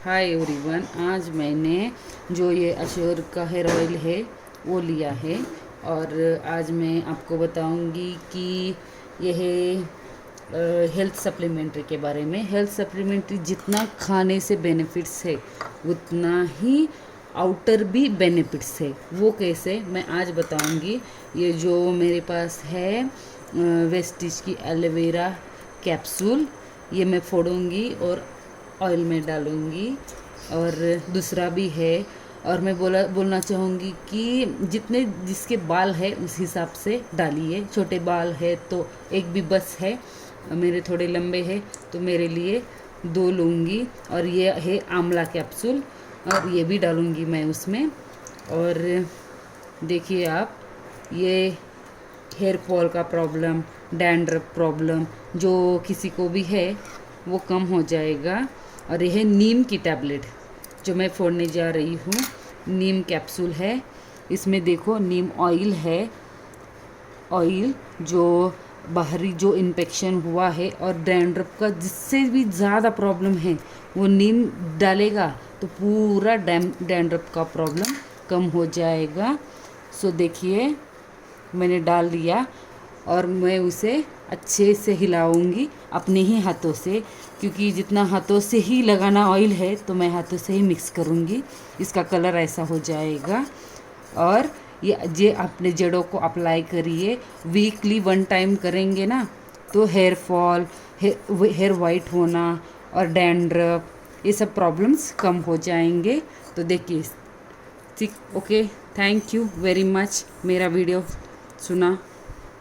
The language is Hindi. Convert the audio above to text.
Hi everyone. आज मैंने जो ये अश्योर का हेयर ऑयल है वो लिया है और आज मैं आपको बताऊंगी कि यह हेल्थ सप्लीमेंट्री के बारे में। हेल्थ सप्लीमेंट्री जितना खाने से बेनिफिट्स है उतना ही आउटर भी बेनिफिट्स है। वो कैसे मैं आज बताऊंगी। ये जो मेरे पास है वेस्टिज की एलोवेरा कैप्सूल, ये मैं फोड़ूंगी और ऑयल में डालूंगी। और दूसरा भी है। और मैं बोलना चाहूँगी कि जितने जिसके बाल है उस हिसाब से डालिए। छोटे बाल है तो एक भी बस है, मेरे थोड़े लंबे हैं तो मेरे लिए 2 लूँगी। और ये है आंवला कैप्सूल और ये भी डालूँगी मैं उसमें। और देखिए आप, ये हेयर फॉल का प्रॉब्लम, डैंड्रफ प्रॉब्लम जो किसी को भी है वो कम हो जाएगा। और यह नीम की टैबलेट जो मैं फोड़ने जा रही हूँ, नीम कैप्सूल है। इसमें देखो नीम ऑयल है, ऑयल जो बाहरी जो इन्फेक्शन हुआ है और डैंड्रफ का जिससे भी ज़्यादा प्रॉब्लम है वो नीम डालेगा तो पूरा डैंड्रफ का प्रॉब्लम कम हो जाएगा। सो देखिए मैंने डाल दिया और मैं उसे अच्छे से हिलाऊंगी अपने ही हाथों से, क्योंकि जितना हाथों से ही लगाना ऑयल है तो मैं हाथों से ही मिक्स करूंगी। इसका कलर ऐसा हो जाएगा। और ये अपने जड़ों को अप्लाई करिए। वीकली 1 टाइम करेंगे ना तो हेयर फॉल, हेयर वाइट होना और डैंड्रफ ये सब प्रॉब्लम्स कम हो जाएंगे। तो देखिए, ठीक, okay, thank you very much मेरा वीडियो सुना।